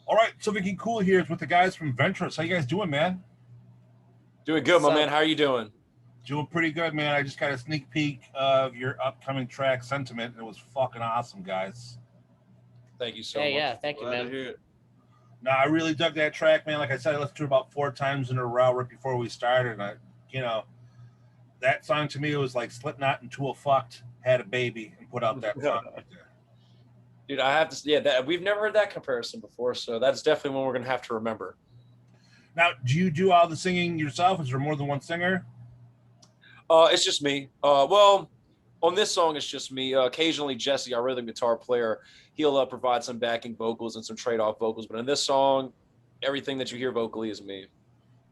All right, so Vicky Cool here is with the guys from Ventruss. How you guys doing, man? Doing good, my man. How are you doing? Doing pretty good, man. I just got a sneak peek of your upcoming track, Sentiment, and it was fucking awesome, guys. Thank you so Hey, much. yeah, thank you, Glad man. to hear it. Now, I really dug that track, man. Like I said, I listened to it about 4 times in a row right before we started. And you know, that song to me it was like Slipknot and Tool fucked, had a baby, and put out that song right there. Dude, I have to. Yeah, that we've never heard that comparison before, so that's definitely one we're gonna have to remember. Now, do you do all the singing yourself? Is there more than one singer? It's just me. Well, on this song, it's just me. Occasionally, Jesse, our rhythm guitar player, he'll provide some backing vocals and some trade-off vocals. But in this song, everything that you hear vocally is me.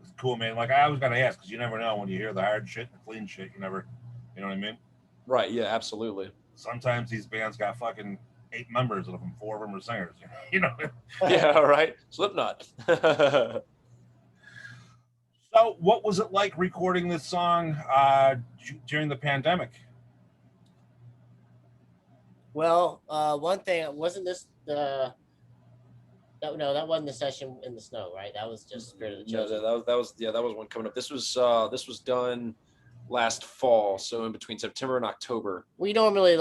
It's cool, man. Like I always gotta ask because you never know when you hear the hard shit and the clean shit. You never, you know what I mean? Right? Yeah, absolutely. Sometimes these bands got fucking 8 members, and 4 of them are singers. You know. Yeah. Right. Slipknot. So, what was it like recording this song during the pandemic? Well, one thing wasn't this the no, that wasn't the session in the snow, right? That was just Spirit of the No, Chosen. that was one coming up. This was done last fall, so in between September and October. We normally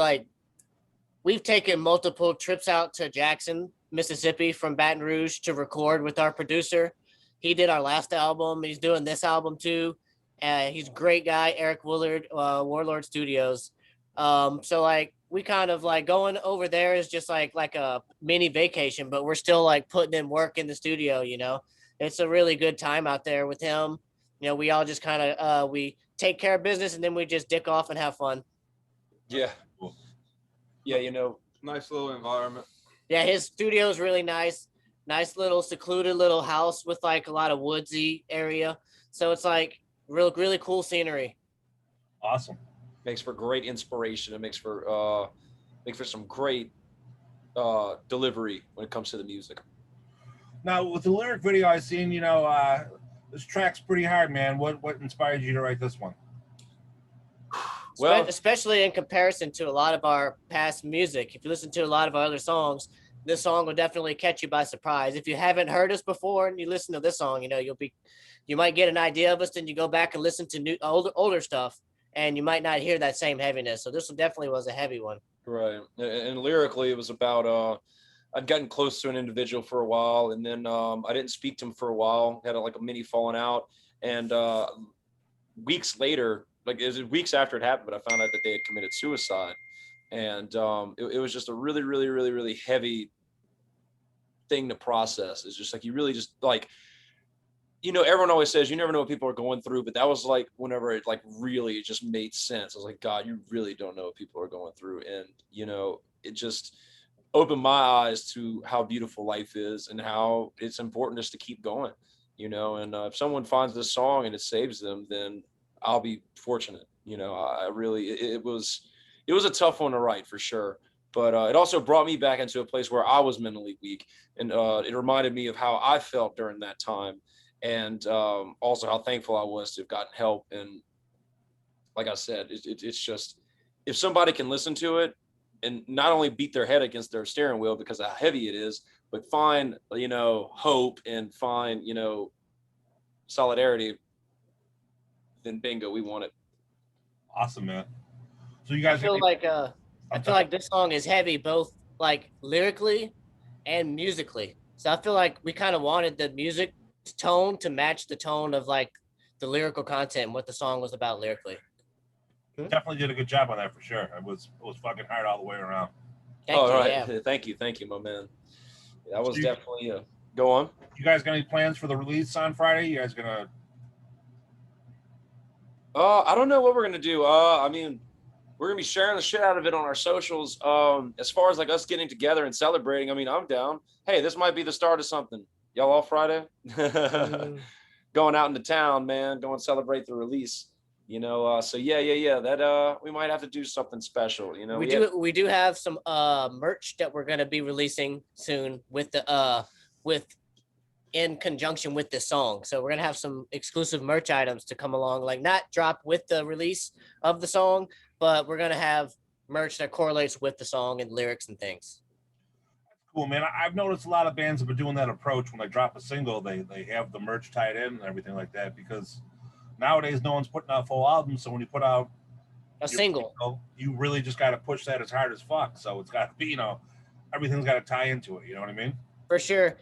we've taken multiple trips out to Jackson, Mississippi from Baton Rouge to record with our producer. He did our last album. He's doing this album too. He's a great guy, Eric Willard, Warlord Studios. So we kind of going over there is just like a mini vacation, but we're still putting in work in the studio. It's a really good time out there with him. We all just kind of we take care of business and then we just dick off and have fun. Yeah. Yeah, nice little environment. Yeah, his studio is really nice. Nice little secluded little house with a lot of woodsy area. So it's really cool scenery. Awesome. Makes for great inspiration. It makes for some great delivery when it comes to the music. Now, with the lyric video I seen, this track's pretty hard, man. What inspired you to write this one? Well, especially in comparison to a lot of our past music. If you listen to a lot of our other songs, this song will definitely catch you by surprise. If you haven't heard us before and you listen to this song, you might get an idea of us, then you go back and listen to older stuff, and you might not hear that same heaviness. So this one definitely was a heavy one. Right. And lyrically, it was about I'd gotten close to an individual for a while, and then I didn't speak to him for a while. Had a mini falling out, and weeks later, it was weeks after it happened, but I found out that they had committed suicide. And it was just a really, really, really, really heavy thing to process. It's just you really just everyone always says you never know what people are going through, but that was whenever it really just made sense. I was like, God, you really don't know what people are going through. And, it just opened my eyes to how beautiful life is and how it's important just to keep going, and if someone finds this song and it saves them, then I'll be fortunate. I really, it was a tough one to write for sure, but it also brought me back into a place where I was mentally weak, and it reminded me of how I felt during that time, and also how thankful I was to have gotten help. And like I said, it's just, if somebody can listen to it and not only beat their head against their steering wheel because of how heavy it is, but find hope and find solidarity, then bingo, we want it. Awesome, man. So you guys I feel like this song is heavy, both lyrically and musically. So I feel like we kind of wanted the music tone to match the tone of the lyrical content and what the song was about lyrically. Definitely did a good job on that for sure. It was fucking hard all the way around. Thank you, my man. That was definitely go on. You guys got any plans for the release on Friday? You guys gonna? I don't know what we're gonna do. I mean, we're gonna be sharing the shit out of it on our socials. As far as us getting together and celebrating, I mean, I'm down. Hey, this might be the start of something. Y'all off Friday? Going out into town, man. Going to celebrate the release. So yeah. That we might have to do something special. We do have some merch that we're gonna be releasing soon with the in conjunction with this song. So we're gonna have some exclusive merch items to come along, not drop with the release of the song, but we're gonna have merch that correlates with the song and lyrics and things. Cool, man. I've noticed a lot of bands have been doing that approach when they drop a single. They have the merch tied in and everything like that because nowadays no one's putting out full albums. So when you put out A your single. you really just got to push that as hard as fuck. So it's got to be, everything's got to tie into it. You know what I mean? For sure.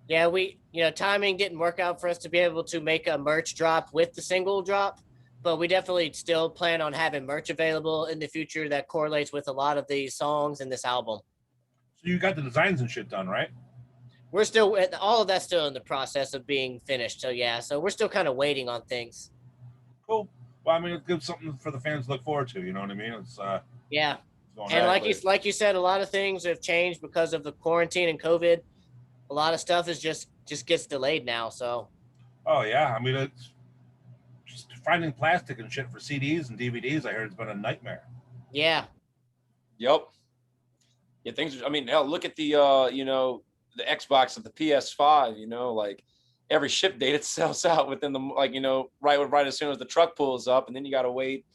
Yeah, timing didn't work out for us to be able to make a merch drop with the single drop, but we definitely still plan on having merch available in the future that correlates with a lot of these songs in this album. So you got the designs and shit done, right? We're still, all of that's still in the process of being finished. So yeah, so we're still kind of waiting on things. Cool. Well, I mean, it gives something for the fans to look forward to. You know what I mean? It's Yeah. going And on. like you said, a lot of things have changed because of the quarantine and COVID. A lot of stuff is just gets delayed now. So Oh yeah, I mean, it's just finding plastic and shit for CDs and DVDs. I heard it's been a nightmare. yeah, Yep. Yeah, things. I mean, hell, look at the the Xbox and the PS5. Like every ship date it sells out within the right as soon as the truck pulls up, and then you got to wait.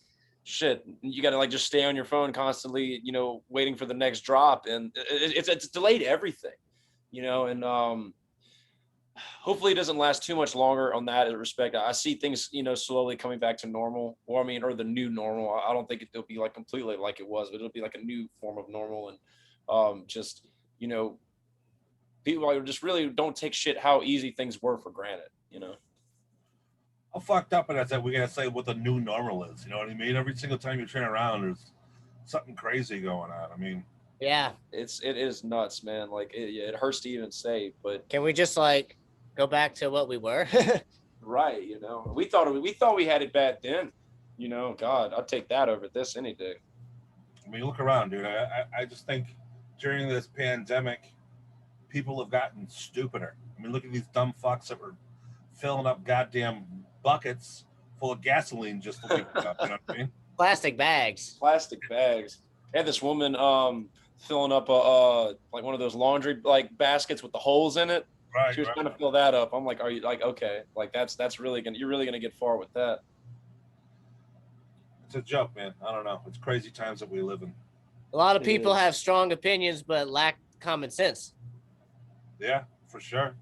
Shit, you got to just stay on your phone constantly, waiting for the next drop, and it's delayed everything, and hopefully it doesn't last too much longer on that respect. I see things, slowly coming back to normal, or the new normal. I don't think it'll be like completely like it was, but it'll be like a new form of normal, and people just really don't take shit how easy things were for granted. How fucked up it is that we gotta say what the new normal is. You know what I mean? Every single time you turn around, there's something crazy going on. I mean, yeah. It is nuts, man. Like it hurts to even say, but Can we just go back to what we were? right, we thought we had it bad then. God, I'd take that over this any day. I mean, look around, dude. I just think during this pandemic, people have gotten stupider. I mean, look at these dumb fucks that were filling up goddamn buckets full of gasoline just for people up. You know what I mean? Plastic bags. I had this woman filling up like one of those laundry baskets with the holes in it. Right. She was trying to fill that up. I'm like, are you okay? Like that's really you're really gonna get far with that. It's a joke, man. I don't know. It's crazy times that we live in. A lot of people have strong opinions but lack common sense. Yeah, for sure.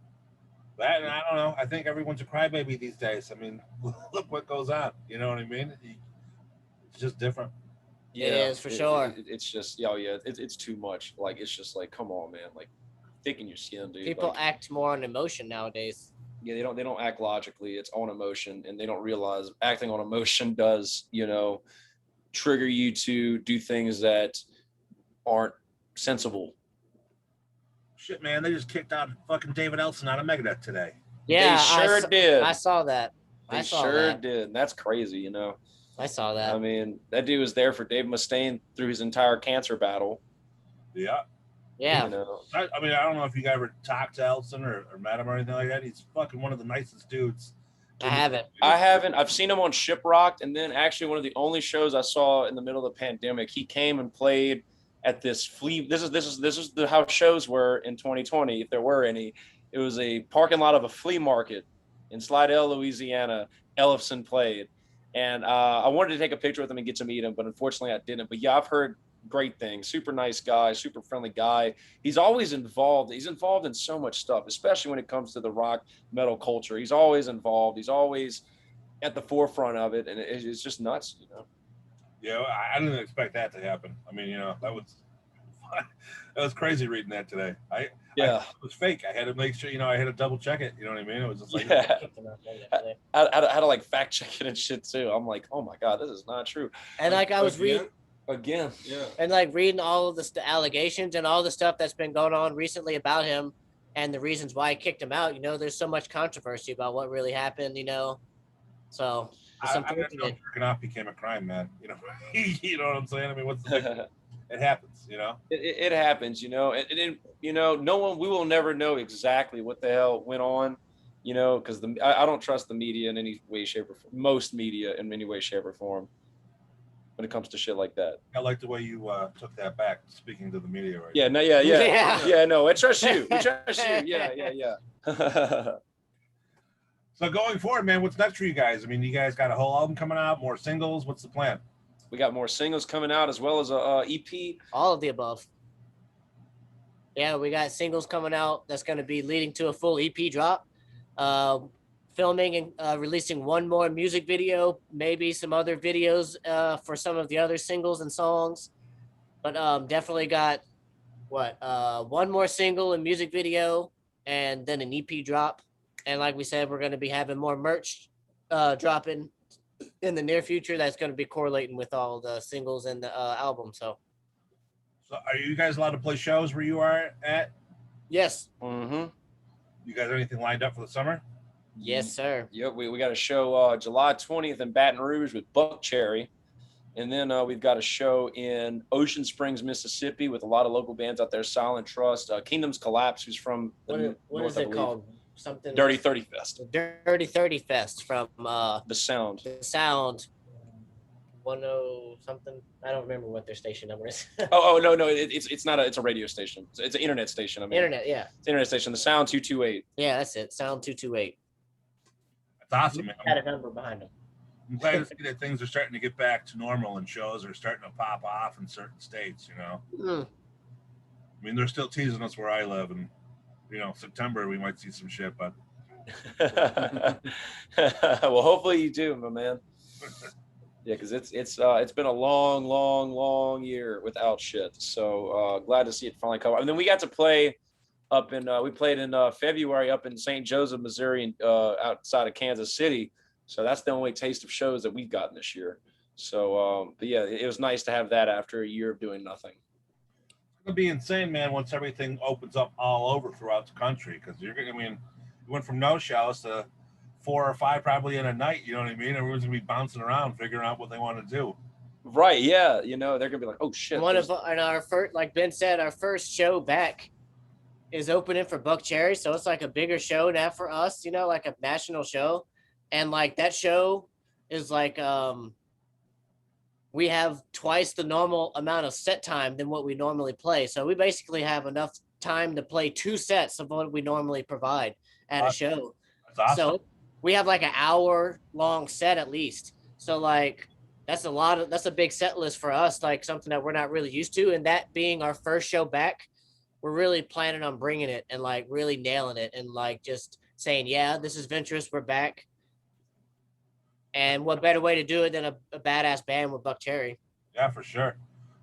That, and I don't know. I think everyone's a crybaby these days. I mean, look what goes on. You know what I mean? It's just different. Yeah, it is for sure. It's just it's too much. Like it's just like, come on, man. Like thick in your skin, dude. People act more on emotion nowadays. Yeah, they don't act logically. It's on emotion, and they don't realize acting on emotion does trigger you to do things that aren't sensible. Shit, man, they just kicked out fucking David Ellison out of Megadeth today. Yeah, they sure did. I saw that. They sure did. That's crazy, I saw that. I mean, that dude was there for Dave Mustaine through his entire cancer battle. Yeah. Yeah. I mean, I don't know if you ever talked to Ellison or met him or anything like that. He's fucking one of the nicest dudes. I haven't. I've seen him on Shiprocked, and then actually one of the only shows I saw in the middle of the pandemic, he came and played at this flea. This is how shows were in 2020, if there were any. It was a parking lot of a flea market in Slidell, Louisiana. Ellison played, and I wanted to take a picture with him and get to meet him, but unfortunately I didn't. But yeah, I've heard great things. Super nice guy, super friendly guy. He's always involved. He's involved in so much stuff, especially when it comes to the rock metal culture. He's always involved. He's always at the forefront of it, and it's just nuts, Yeah, I didn't expect that to happen. I mean, that was crazy reading that today. It was fake. I had to make sure, I had to double check it. You know what I mean? It was just like, I had to fact check it and shit too. I'm like, oh my God, this is not true. And I was reading again, yeah, and reading all of the allegations and all the stuff that's been going on recently about him and the reasons why I kicked him out. There's so much controversy about what really happened. So I didn't know jerking off became a crime, man. You know what I'm saying? I mean, what's the big it happens, It happens, and no one, we will never know exactly what the hell went on, because I don't trust the media in any way, shape, or form. Most media in any way, shape, or form when it comes to shit like that. I like the way you took that back, speaking to the media right now. No, I trust you. We trust you. Yeah. So going forward, man, what's next for you guys? I mean, you guys got a whole album coming out, more singles. What's the plan? We got more singles coming out as well as a EP. All of the above. Yeah, we got singles coming out that's going to be leading to a full EP drop. Filming and releasing one more music video, maybe some other videos for some of the other singles and songs. But definitely got one more single and music video, and then an EP drop. And like we said, we're going to be having more merch dropping in the near future. That's going to be correlating with all the singles and the album. So are you guys allowed to play shows where you are at? yes, Mm-hmm. You guys have anything lined up for the summer? yes, sir. Yep, we got a show July 20th in Baton Rouge with Buck Cherry. And then we've got a show in Ocean Springs, Mississippi with a lot of local bands out there. Silent Trust, Kingdoms Collapse, who's from the What north, is I it believe. called? Something Dirty 30 Fest. Dirty 30 Fest from The Sound. the Sound 10 something. I don't remember what their station number is. Oh no, it's not it's a radio station. It's an internet station. I mean, Internet, yeah. It's an internet station. The Sound 228. Yeah, that's it. Sound 228. That's awesome, man. Had a number behind them. I'm glad to see that things are starting to get back to normal and shows are starting to pop off in certain states, I mean, they're still teasing us where I live, and, September we might see some shit, but. Well, hopefully you do, my man. Yeah, because it's been a long year without shit. So glad to see it finally come. And then we got to play up in we played in February up in St. Joseph, Missouri, and outside of Kansas City. So that's the only taste of shows that we've gotten this year. So, but yeah, it was nice to have that after a year of doing nothing. It's gonna be insane, man, once everything opens up all over throughout the country. Because you went from no shows to 4 or 5 probably in a night. You know what I mean? Everyone's gonna be bouncing around, figuring out what they want to do. Right? Yeah. They're gonna be like, oh shit. And our first, like Ben said, our first show back is opening for Buck Cherry, so it's like a bigger show now for us. Like a national show. And like that show is like we have twice the normal amount of set time than what we normally play. So we basically have enough time to play 2 sets of what we normally provide at a show. That's awesome. So we have like an hour long set at least. So like that's a big set list for us, like something that we're not really used to. And that being our first show back, we're really planning on bringing it and like really nailing it and like just saying, yeah, this is Ventruss, we're back. And what better way to do it than a badass band with Buck Cherry? Yeah, for sure.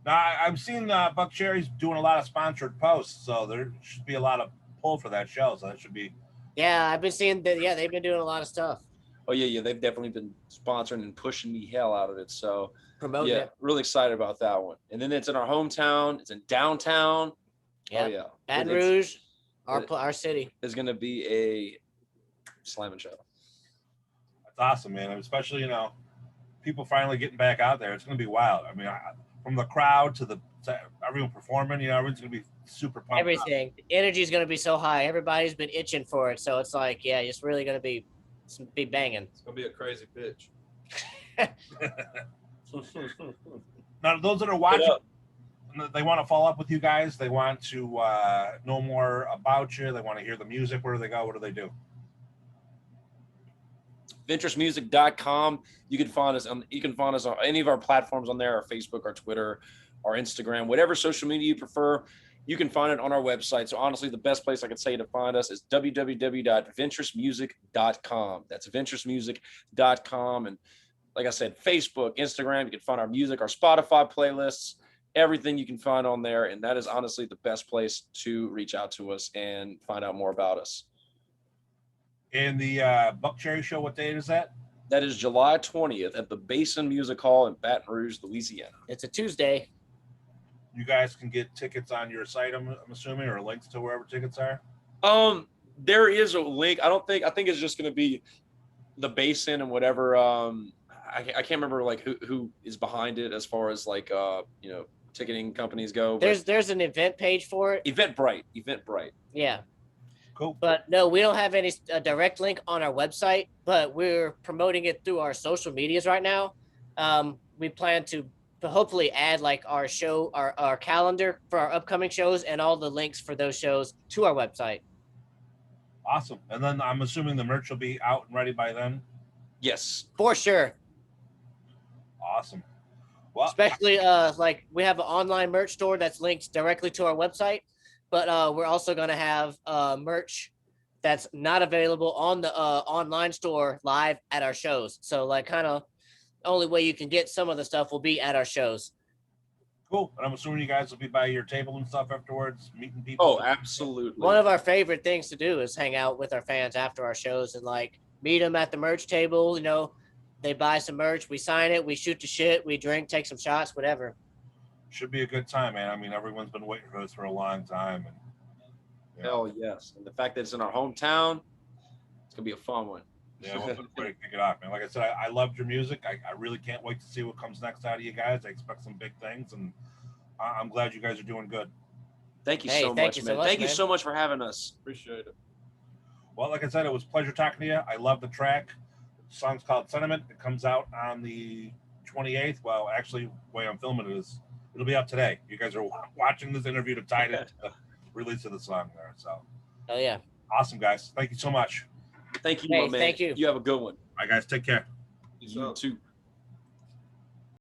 Now, I've seen Buck Cherry's doing a lot of sponsored posts, so there should be a lot of pull for that show. So that should be. Yeah, I've been seeing that. Yeah, they've been doing a lot of stuff. Oh yeah, they've definitely been sponsoring and pushing the hell out of it. So promoting it. Really excited about that one. And then it's in our hometown. It's in downtown. Yeah. Oh yeah, Baton Rouge, our city. Is going to be a slamming show. That's awesome, man. Especially, people finally getting back out there. It's going to be wild. I mean, from the crowd to everyone performing, everyone's going to be super pumped. Everything. The energy is going to be so high. Everybody's been itching for it. So it's like, yeah, it's really going to be banging. It's gonna be a crazy pitch. Now, those that are watching, they want to follow up with you guys. They want to know more about you. They want to hear the music. Where do they go? What do they do? Ventrussmusic.com. You can find us on any of our platforms on there, our Facebook, our Twitter, our Instagram, whatever social media you prefer. You can find it on our website. So honestly, the best place I could say to find us is www.ventrussmusic.com. That's ventrussmusic.com. And like I said, Facebook, Instagram, you can find our music, our Spotify playlists, everything you can find on there. And that is honestly the best place to reach out to us and find out more about us. And the Buck Cherry show, what date is that? That is July 20th at the Basin Music Hall in Baton Rouge, Louisiana. It's a Tuesday. You guys can get tickets on your site, I'm assuming, or links to wherever tickets are? There is a link. I think it's just going to be the Basin and whatever. I can't remember like who is behind it as far as like, ticketing companies go. There's an event page for it. Eventbrite. Yeah. Cool. But no, we don't have any direct link on our website, but we're promoting it through our social medias right now. We plan to hopefully add like our show, our calendar for our upcoming shows and all the links for those shows to our website. Awesome. And then I'm assuming the merch will be out and ready by then? Yes. For sure. Awesome. Well, Especially like we have an online merch store that's linked directly to our website. but we're also going to have merch that's not available on the online store live at our shows. So like kind of only way you can get some of the stuff will be at our shows. Cool. And I'm assuming you guys will be by your table and stuff afterwards, meeting people. Oh, absolutely. One of our favorite things to do is hang out with our fans after our shows and like meet them at the merch table. You know, they buy some merch, we sign it, we shoot the shit, we drink, take some shots, whatever. Should be a good time, man. I mean, everyone's been waiting for this for a long time. And, you know, Hell yes. And the fact that it's in our hometown, it's going to be a fun one. yeah, we'll kick it off, man. Like I said, I loved your music. I really can't wait to see what comes next out of you guys. I expect some big things, and I'm glad you guys are doing good. Thank you Hey, so thank much, you so man. much, Thank you man. so much for having us. Appreciate it. Well, like I said, it was a pleasure talking to you. I love the track. The song's called Sentiment. It comes out on the 28th. Well, actually, the way I'm filming it is, it'll be out today. You guys are watching this interview to tie it to the release of the song there. So, Oh yeah. awesome, guys. Thank you so much. Thank you, Hey, my man. thank you. You have a good one. All right, guys. Take care. You too.